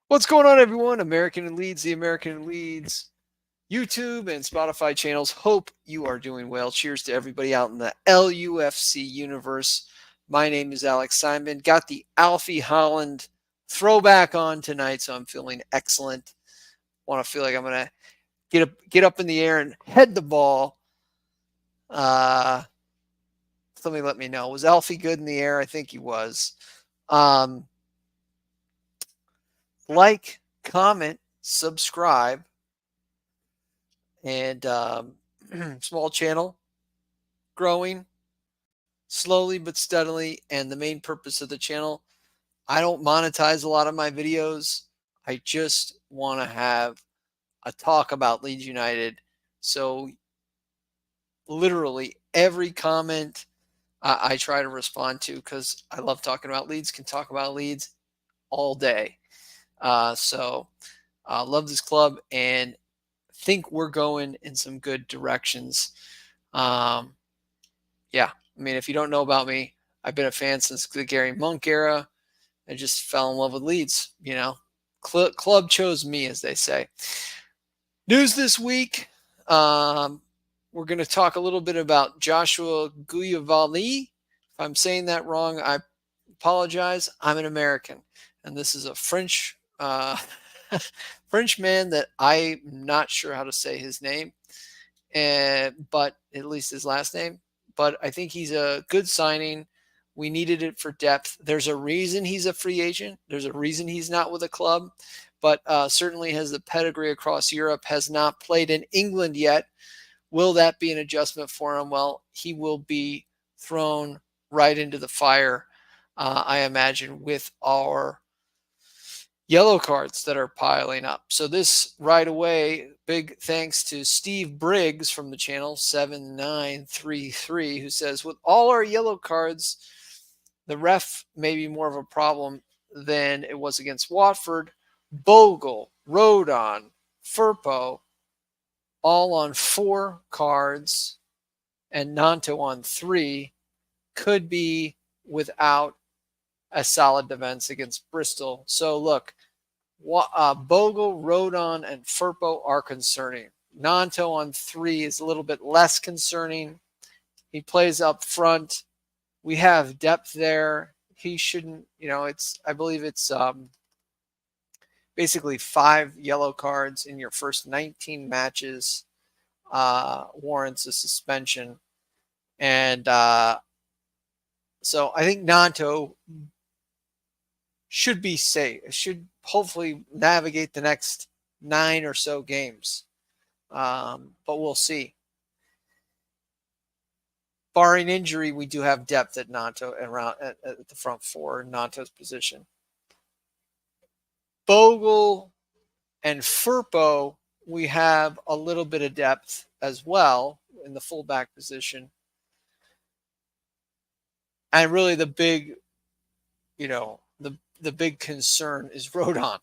What's going on, everyone? American in Leeds, the American in Leeds YouTube and Spotify channels. Hope you are doing well. Cheers to everybody out in the LUFC universe. My name is Alex Simon. Got the Alfie Holland throwback on tonight, so I'm feeling excellent. Want to feel like I'm going to get up in the air and head the ball. Somebody let me know. Was Alfie good in the air? I think he was. Like, comment, subscribe, and small channel, growing slowly but steadily. And the main purpose of the channel, I don't monetize a lot of my videos. I just want to have a talk about Leeds United. So literally every comment I try to respond to, because I love talking about Leeds, can talk about Leeds all day. So love this club and think we're going in some good directions. Yeah, I mean, if you don't know about me, I've been a fan since the Gary Monk era. I just fell in love with Leeds. Club chose me, as they say. News this week. We're going to talk a little bit about Joshua Guilavogui. If I'm saying that wrong, I apologize. I'm an American, and this is a French French man that I'm not sure how to say his name, but at least his last name. But I think he's a good signing. We needed it for depth. There's a reason he's a free agent. There's a reason he's not with a club, but certainly has the pedigree across Europe, has not played in England yet. Will that be an adjustment for him? Well, he will be thrown right into the fire, I imagine, with our yellow cards that are piling up. So this right away, big thanks to Steve Briggs from the channel 7933, who says, with all our yellow cards, the ref may be more of a problem than it was against Watford. Bogle, Rodon, Firpo, all on 4 cards, and Nanto on 3, could be without a solid defense against Bristol. So look, Bogle, Rodon, and Firpo are concerning. Nanto on 3 is a little bit less concerning. He plays up front. We have depth there. He shouldn't, I believe it's basically 5 yellow cards in your first 19 matches warrants a suspension. And so I think Nanto should be safe. Should hopefully navigate the next 9 or so games. But we'll see. Barring injury, we do have depth at Nanto around at the front 4 in Nanto's position. Bogle and Firpo, we have a little bit of depth as well in the fullback position. And really the big, the big concern is Rodon.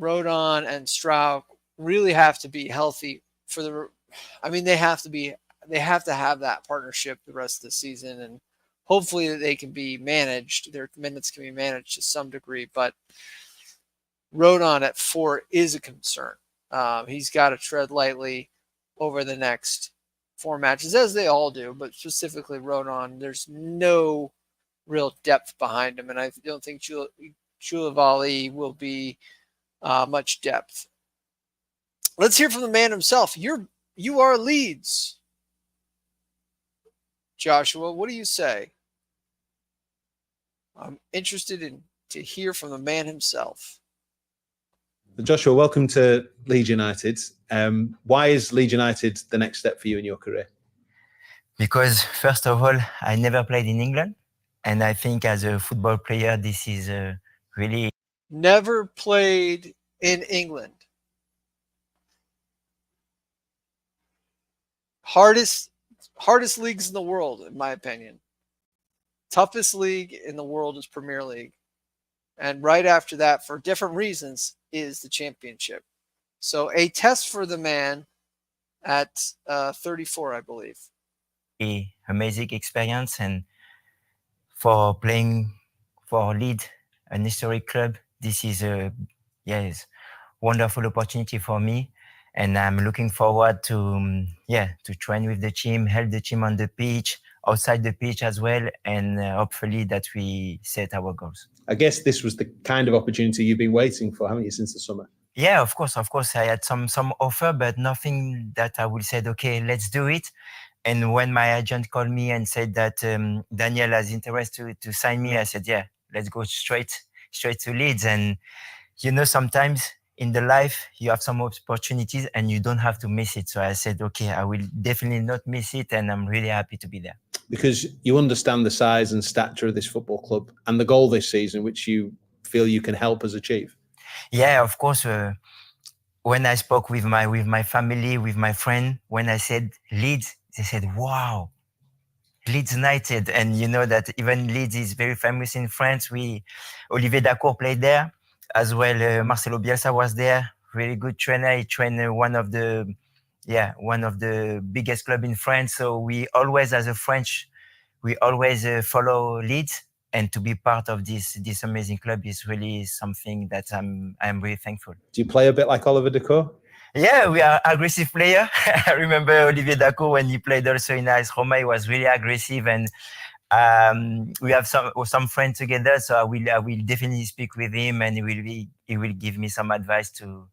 Rodon and Strouk really have to be healthy they have to have that partnership the rest of the season, and hopefully they can be managed. Their minutes can be managed to some degree, but Rodon at 4 is a concern. He's got to tread lightly over the next 4 matches, as they all do, but specifically Rodon, there's no real depth behind him, and I don't think Guilavogui will be much depth. Let's hear from the man himself. You are Leeds. Joshua, what do you say? I'm interested to hear from the man himself. Joshua, welcome to Leeds United. Why is Leeds United the next step for you in your career? Because first of all, I never played in England. And I think as a football player, this is really... Never played in England. Hardest leagues in the world, in my opinion. Toughest league in the world is Premier League. And right after that, for different reasons, is the Championship. So a test for the man at 34, I believe. Amazing experience, and for playing for Leeds, an historic club, this is a Yes, wonderful opportunity for me, and I'm looking forward to to train with the team, help the team on the pitch, outside the pitch as well, and hopefully that we set our goals. I guess this was the kind of opportunity you've been waiting for, haven't you, since the summer? Yeah, of course. I had some offer, but nothing that I would said, okay, let's do it. And when my agent called me and said that Daniel has interest to sign me, I said, yeah, let's go straight to Leeds. And sometimes in the life you have some opportunities and you don't have to miss it. So I said, okay, I will definitely not miss it, and I'm really happy to be there. Because you understand the size and stature of this football club and the goal this season, which you feel you can help us achieve. Yeah, of course. When I spoke with my family, with my friend, when I said Leeds, they said, wow, Leeds United. And you know that even Leeds is very famous in France. Olivier Dacour played there as well. Marcelo Bielsa was there. Really good trainer. He trained one of the biggest club in France. So we always, as a French, we always follow Leeds. And to be part of this amazing club is really something that I'm really thankful. Do you play a bit like Olivier Dacour? Yeah, we are aggressive player. I remember Olivier Dacour when he played also in AS Roma. He was really aggressive, and we have some friends together. So I will definitely speak with him, and he will give me some advice to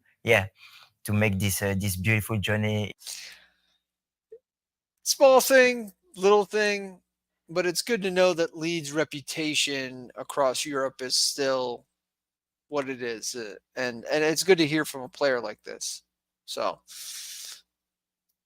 make this beautiful journey. Small thing, little thing, but it's good to know that Leeds' reputation across Europe is still what it is, and it's good to hear from a player like this. So,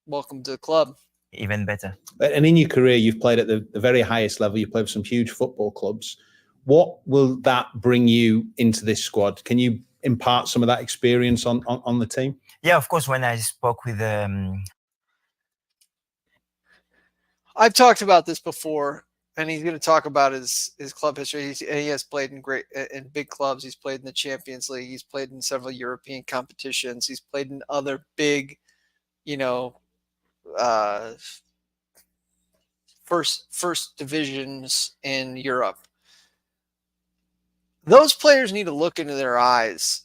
welcome to the club. Even better. And in your career, you've played at the very highest level. You've played for some huge football clubs. What will that bring you into this squad? Can you impart some of that experience on the team? Yeah, of course. When I spoke with I've talked about this before, and he's going to talk about his club history. He has played in big clubs. He's played in the Champions League. He's played in several European competitions. He's played in other big, first divisions in Europe. Those players need to look into their eyes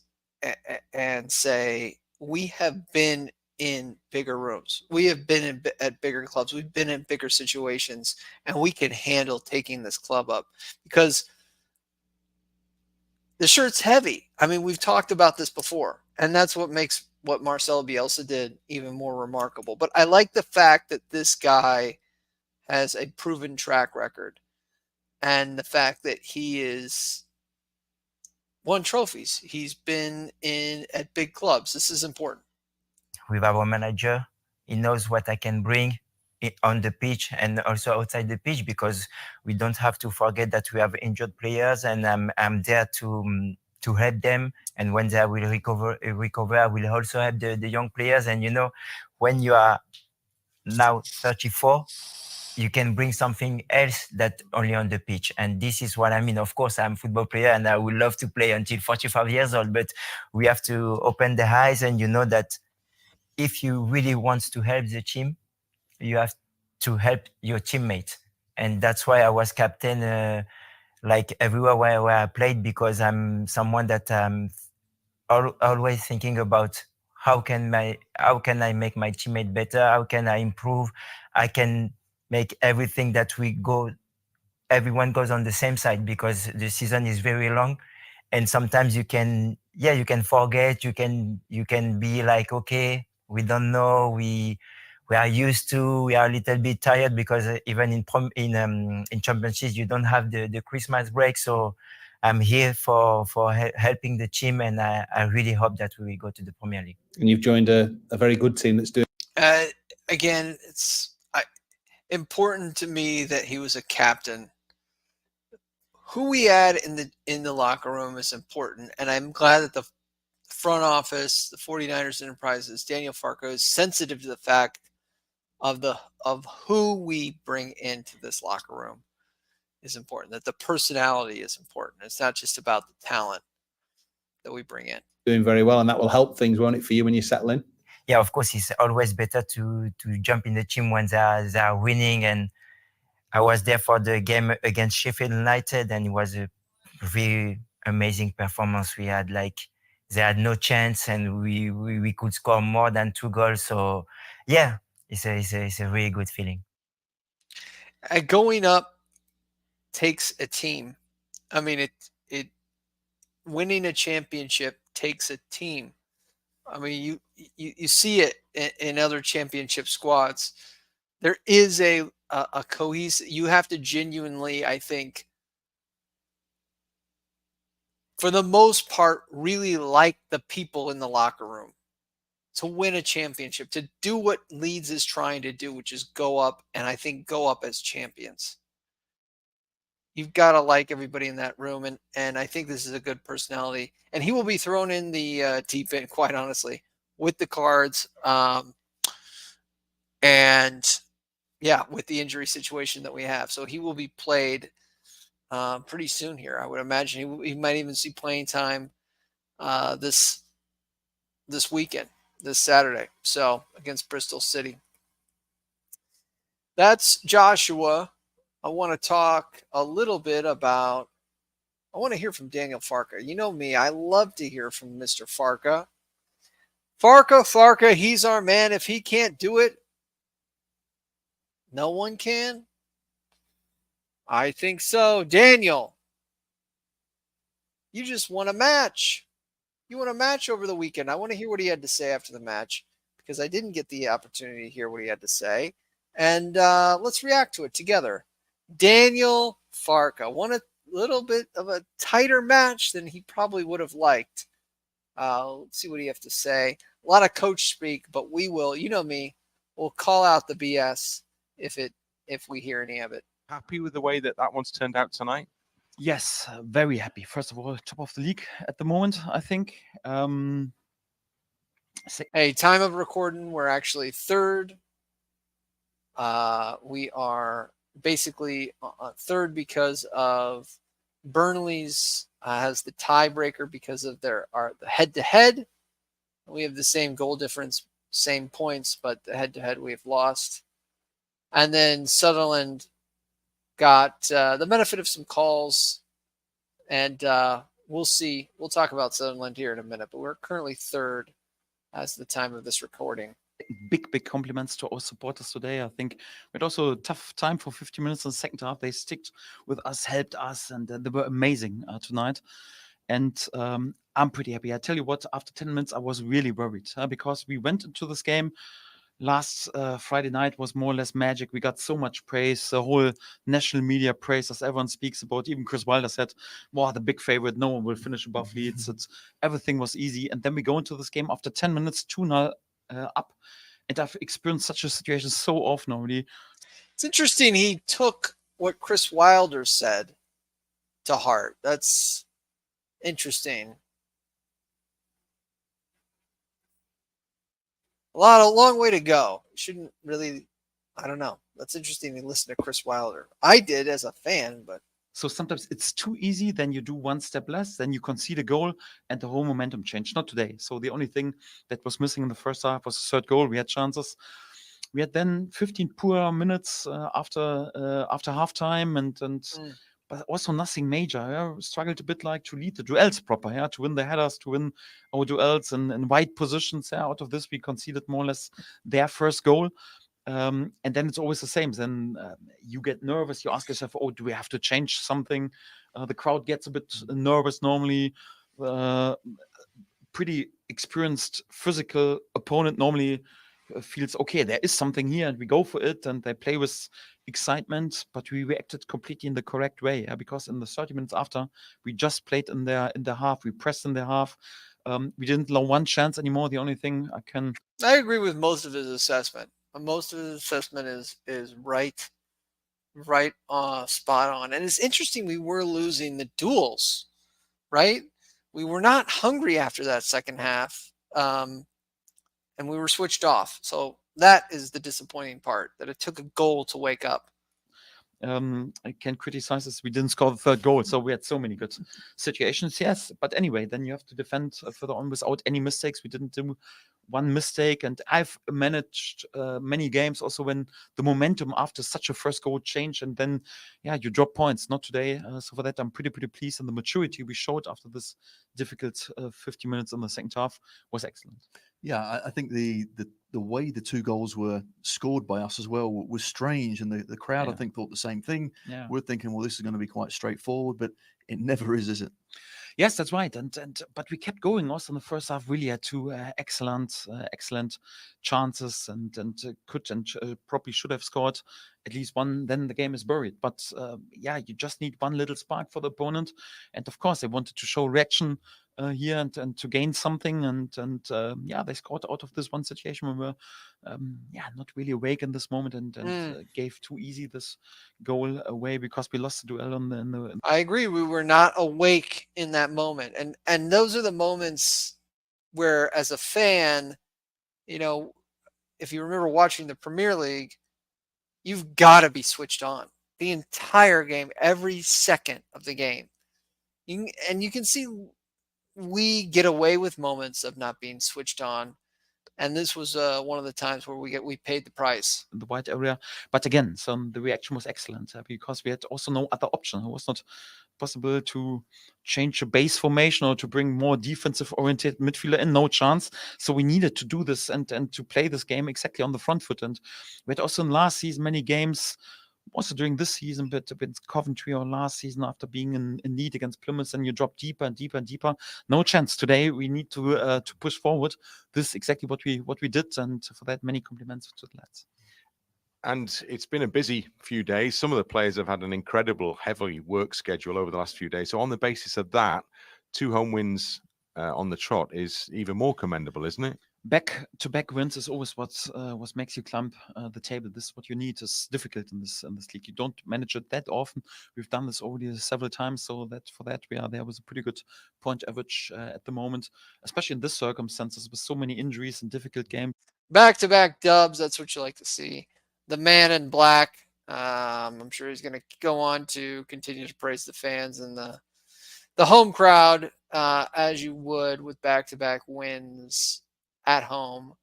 and say, we have been in bigger rooms. We have been at bigger clubs. We've been in bigger situations, and we can handle taking this club up, because the shirt's heavy. I mean, we've talked about this before, and that's what makes what Marcelo Bielsa did even more remarkable. But I like the fact that this guy has a proven track record, and the fact that he is won trophies. He's been at big clubs. This is important. With our manager, he knows what I can bring on the pitch and also outside the pitch, because we don't have to forget that we have injured players, and I'm there to help them. And when they will recover, I will also help the young players. And when you are now 34, you can bring something else that only on the pitch. And this is what I mean. Of course, I'm a football player and I would love to play until 45 years old, but we have to open the eyes, and that if you really want to help the team, you have to help your teammates. And that's why I was captain like everywhere where I played, because I'm someone that always thinking about how can I make my teammate better? How can I improve? I can make everything that everyone goes on the same side, because the season is very long, and sometimes you can forget, you can be like, okay, we don't know, we are used to, we are a little bit tired, because even in championships you don't have the Christmas break. So I'm here for helping the team, and I really hope that we will go to the Premier League. And you've joined a very good team that's doing. Again, it's important to me that he was a captain. Who we had in the locker room is important, and I'm glad that the front office, the 49ers Enterprises, Daniel Farco, is sensitive to the fact of who we bring into this locker room is important, that the personality is important. It's not just about the talent that we bring in. Doing very well, and that will help things, won't it, for you when you settle in? Yeah, of course, it's always better to jump in the team when they are winning. And I was there for the game against Sheffield United, and it was a really amazing performance. We had like they had no chance, and we could score more than 2 goals. So yeah, it's a really good feeling. Going up takes a team. I mean, it winning a championship takes a team. I mean, you see it in other championship squads. There is a cohesive. You have to genuinely, I think, for the most part, really like the people in the locker room to win a championship, to do what Leeds is trying to do, which is go up, and I think go up as champions. You've got to like everybody in that room, and I think this is a good personality. And he will be thrown in the deep end, quite honestly, with the Cards, and yeah, with the injury situation that we have. So he will be played pretty soon here. I would imagine he might even see playing time this weekend, this Saturday. So against Bristol City. That's Joshua. I want to talk a little bit about. I want to hear from Daniel Farka. You know me, I love to hear from Mr. Farka. Farka, he's our man. If he can't do it, no one can. I think so. Daniel, you just won a match. You won a match over the weekend. I want to hear what he had to say after the match because I didn't get the opportunity to hear what he had to say. And let's react to it together. Daniel Farka won a little bit of a tighter match than he probably would have liked. Let's see what he has to say. A lot of coach speak, but we will, you know me, we'll call out the BS if we hear any of it. Happy with the way that one's turned out tonight? Yes, very happy. First of all, top of the league at the moment, I think. Hey, time of recording, we're actually third. We are basically third because of Burnley's has the tiebreaker because of the head-to-head. We have the same goal difference, same points, but the head-to-head we have lost. And then Sunderland got the benefit of some calls, and we'll see. We'll talk about Sunderland here in a minute, but we're currently third as the time of this recording. Big compliments to our supporters today. I think we had also a tough time for 50 minutes in the second half. They sticked with us, helped us, and they were amazing tonight. And I'm pretty happy. I tell you what, after 10 minutes, I was really worried because we went into this game. Last Friday night was more or less magic. We got so much praise. The whole national media praised us. Everyone speaks about. Even Chris Wilder said, "Wow, the big favorite. No one will finish above Leeds." Everything was easy. And then we go into this game after 10 minutes, 2-0 up. And I've experienced such a situation so often already. It's interesting. He took what Chris Wilder said to heart. That's interesting. A long way to go. Shouldn't really, I don't know. That's interesting to listen to Chris Wilder. I did as a fan, but. So sometimes it's too easy, then you do one step less, then you concede a goal, and the whole momentum changed. Not today. So the only thing that was missing in the first half was the third goal. We had chances. We had then 15 poor minutes after halftime, but also nothing major. Yeah? Struggled a bit like to lead the duels proper, yeah, to win the headers, to win our duels in wide positions. Yeah? Out of this, we conceded more or less their first goal. And then it's always the same. Then you get nervous. You ask yourself, "Oh, do we have to change something?" The crowd gets a bit nervous normally. Pretty experienced physical opponent normally feels okay. There is something here, and we go for it. And they play with excitement. But we reacted completely in the correct way, because in the 30 minutes after, we just played in their half. We pressed in their half. We didn't allow one chance anymore. The only thing I agree with most of his assessment. Most of his assessment is right spot on. And it's interesting we were losing the duels, right? We were not hungry after that second half, and we were switched off. So that is the disappointing part, that it took a goal to wake up. I can criticize us. We didn't score the third goal, so we had so many good situations. Yes, but anyway, then you have to defend further on without any mistakes. We didn't do one mistake, and I've managed many games also when the momentum after such a first goal changed, and then you drop points. Not today. So for that, I'm pretty pleased, and the maturity we showed after this difficult 50 minutes in the second half was excellent. Yeah, I think the way the two goals were scored by us as well was strange, and the crowd I think thought the same thing. Yeah. We're thinking, well, this is going to be quite straightforward, but it never is it? Yes, that's right. And but we kept going also in the first half. Really had two excellent chances, and could and probably should have scored at least one. Then the game is buried. But you just need one little spark for the opponent. And of course, they wanted to show reaction here and to gain something. And they scored out of this one situation when we were not really awake in this moment, and gave too easy this goal away because we lost the duel in the I agree. We were not awake in that moment. And those are the moments where, as a fan, if you remember watching the Premier League, you've got to be switched on the entire game, every second of the game. You can see we get away with moments of not being switched on. And this was one of the times where we paid the price. The white area. But again, the reaction was excellent because we had also no other option. It was not possible to change a base formation or to bring more defensive oriented midfielder in. No chance. So we needed to do this and to play this game exactly on the front foot. And we had also in last season many games, also during this season, but with Coventry or last season after being in lead against Plymouth, and you drop deeper and deeper and deeper. No chance. Today we need to push forward. This is exactly what we did, and for that, many compliments to the lads. And it's been a busy few days. Some of the players have had an incredible heavy work schedule over the last few days. So on the basis of that, 2 home wins on the trot is even more commendable, isn't it? Back-to-back wins is always what makes you climb the table. This is what you need. It's difficult in this league. You don't manage it that often. We've done this already several times, so that for that we are there with a pretty good point average at the moment, especially in this circumstances with so many injuries and difficult games. Back-to-back dubs. That's what you like to see. The man in black. I'm sure he's going to go on to continue to praise the fans and the home crowd as you would with back-to-back wins at home.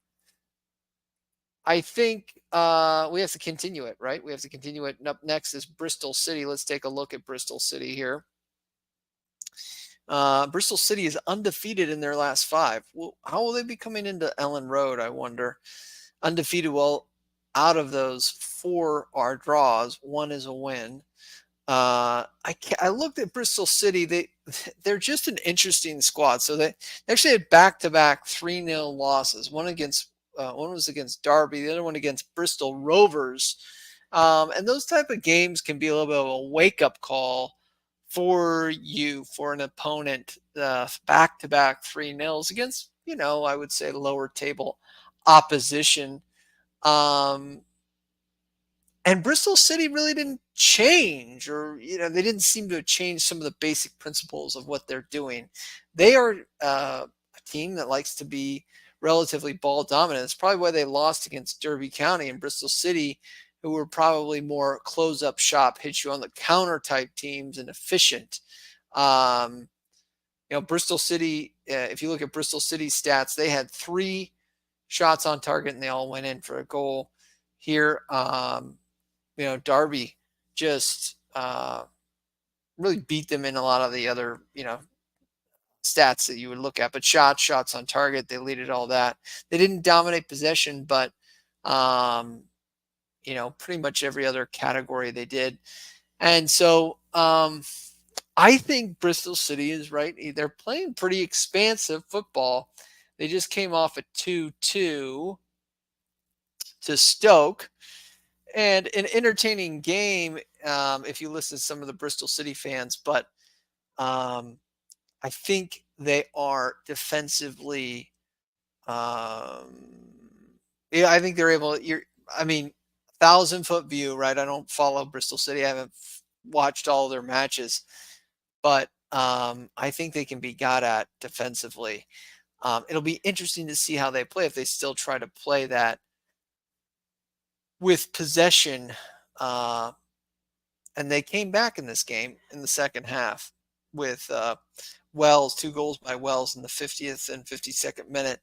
I think we have to continue it, right? We have to continue it. And up next is Bristol City. Let's take a look at Bristol City here. Bristol City is undefeated in their last 5. Well, how will they be coming into Ellen Road, I wonder? Undefeated. Well, out of those 4 are draws. 1 is a win. I looked at Bristol City. They're just an interesting squad. So they actually had back-to-back 3-0 losses. One was against Derby, the other one against Bristol Rovers. And those type of games can be a little bit of a wake-up call for an opponent. Back-to-back 3-0s against, I would say lower table opposition. And Bristol City really didn't change, or they didn't seem to change some of the basic principles of what they're doing. They are a team that likes to be relatively ball dominant. It's probably why they lost against Derby County and Bristol City, who were probably more close up shop, hit you on the counter type teams and efficient. Bristol City, if you look at Bristol City's stats, they had 3 shots on target and they all went in for a goal. Here, Derby just really beat them in a lot of the other, stats that you would look at. But shots on target, they leaded all that. They didn't dominate possession, but, pretty much every other category they did. And so I think Bristol City is right. They're playing pretty expansive football. They just came off a 2-2 to Stoke. And an entertaining game if you listen to some of the Bristol City fans. But I think they are defensively I think they're able 1,000-foot view, right? I don't follow Bristol City. I haven't watched all their matches. But I think they can be got at defensively. It'll be interesting to see how they play, if they still try to play that with possession And they came back in this game in the second half with Wells, 2 goals by Wells in the 50th and 52nd minute.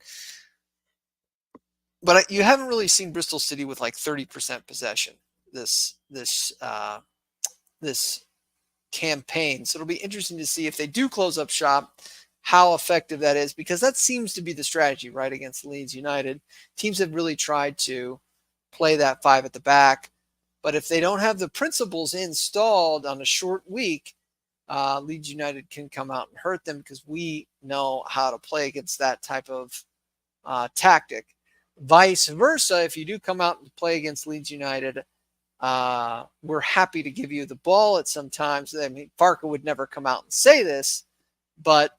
But you haven't really seen Bristol City with like 30% possession this campaign. So it'll be interesting to see if they do close up shop, how effective that is, because that seems to be the strategy, right, against Leeds United. Teams have really tried to play that 5 at the back. But if they don't have the principles installed on a short week, Leeds United can come out and hurt them, because we know how to play against that type of tactic. Vice versa, if you do come out and play against Leeds United, we're happy to give you the ball at some times. I mean, Farke would never come out and say this, but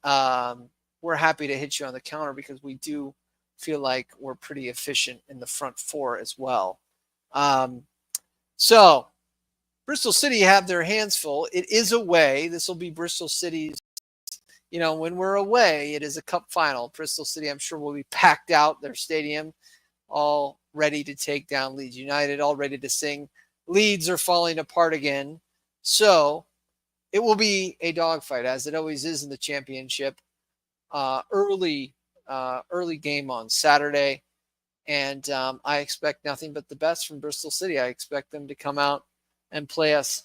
we're happy to hit you on the counter, because we do feel like we're pretty efficient in the front 4 as well. So Bristol City have their hands full. It is away. This will be Bristol City's, when we're away, it is a cup final. Bristol City, I'm sure, will be packed out their stadium, all ready to take down Leeds United, all ready to sing Leeds are falling apart again. So it will be a dogfight, as it always is in the championship. Early game on Saturday. And I expect nothing but the best from Bristol City. I expect them to come out and play us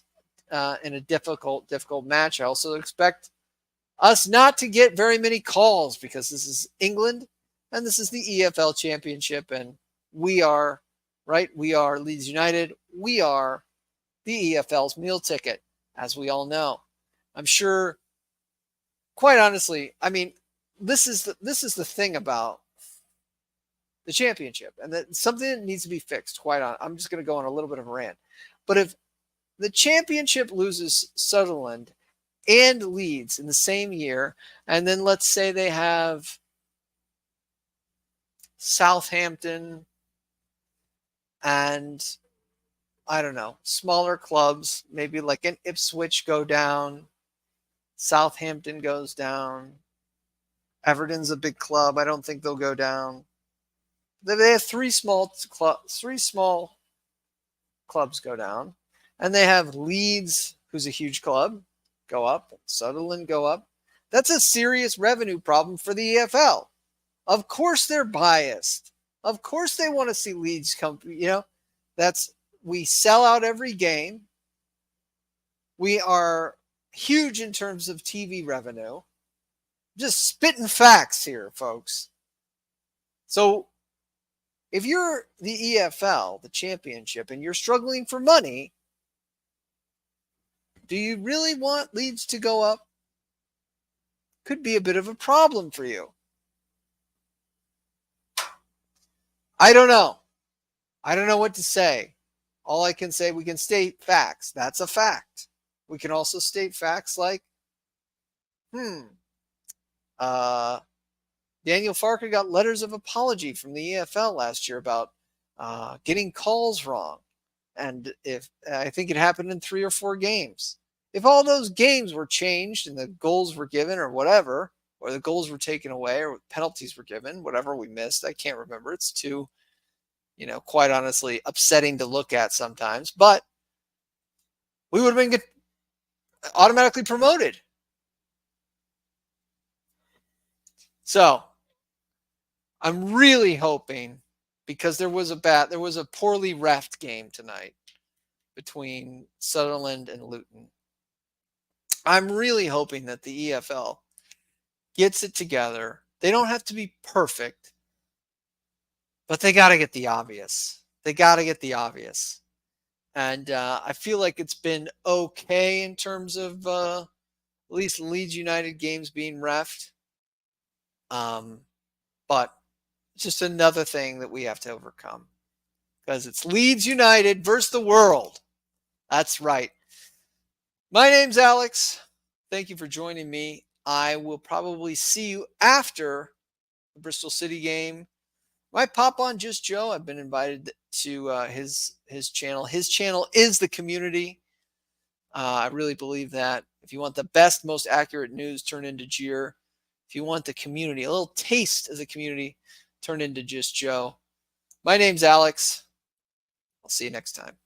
in a difficult match. I also expect us not to get very many calls, because this is England and this is the EFL Championship, and we are Leeds United. We are the EFL's meal ticket, as we all know. I'm sure, quite honestly, I mean, this is the thing about the championship, and that's something that needs to be fixed. I'm just going to go on a little bit of a rant. But if the championship loses Sunderland and Leeds in the same year, and then let's say they have Southampton and, I don't know, smaller clubs, maybe like an Ipswich go down, Southampton goes down, Everton's a big club. I don't think they'll go down. They have 3 small clubs go down, and they have Leeds, who's a huge club, go up, and Sunderland go up. That's a serious revenue problem for the EFL. Of course they're biased. Of course they want to see Leeds come. We sell out every game. We are huge in terms of TV revenue. Just spitting facts here, folks. So if you're the EFL, the championship, and you're struggling for money, do you really want Leeds to go up? Could be a bit of a problem for you. I don't know. I don't know what to say. All I can say, we can state facts. That's a fact. We can also state facts like, Daniel Farke got letters of apology from the EFL last year about getting calls wrong. And I think it happened in 3 or 4 games. If all those games were changed and the goals were given or whatever, or the goals were taken away or penalties were given, whatever we missed, I can't remember. It's too, quite honestly, upsetting to look at sometimes. But we would have been automatically promoted. So I'm really hoping, because there was a poorly reffed game tonight between Sunderland and Luton. I'm really hoping that the EFL gets it together. They don't have to be perfect, but they got to get the obvious. And I feel like it's been okay in terms of at least Leeds United games being reffed. But it's just another thing that we have to overcome, because it's Leeds United versus the world. That's right. My name's Alex. Thank you for joining me. I will probably see you after the Bristol City game. Might pop on Just Joe. I've been invited to his channel. His channel is the community. I really believe that. If you want the best, most accurate news, turn into Jeer. If you want the community, a little taste of the community, turn into Just Joe. My name's Alex. I'll see you next time.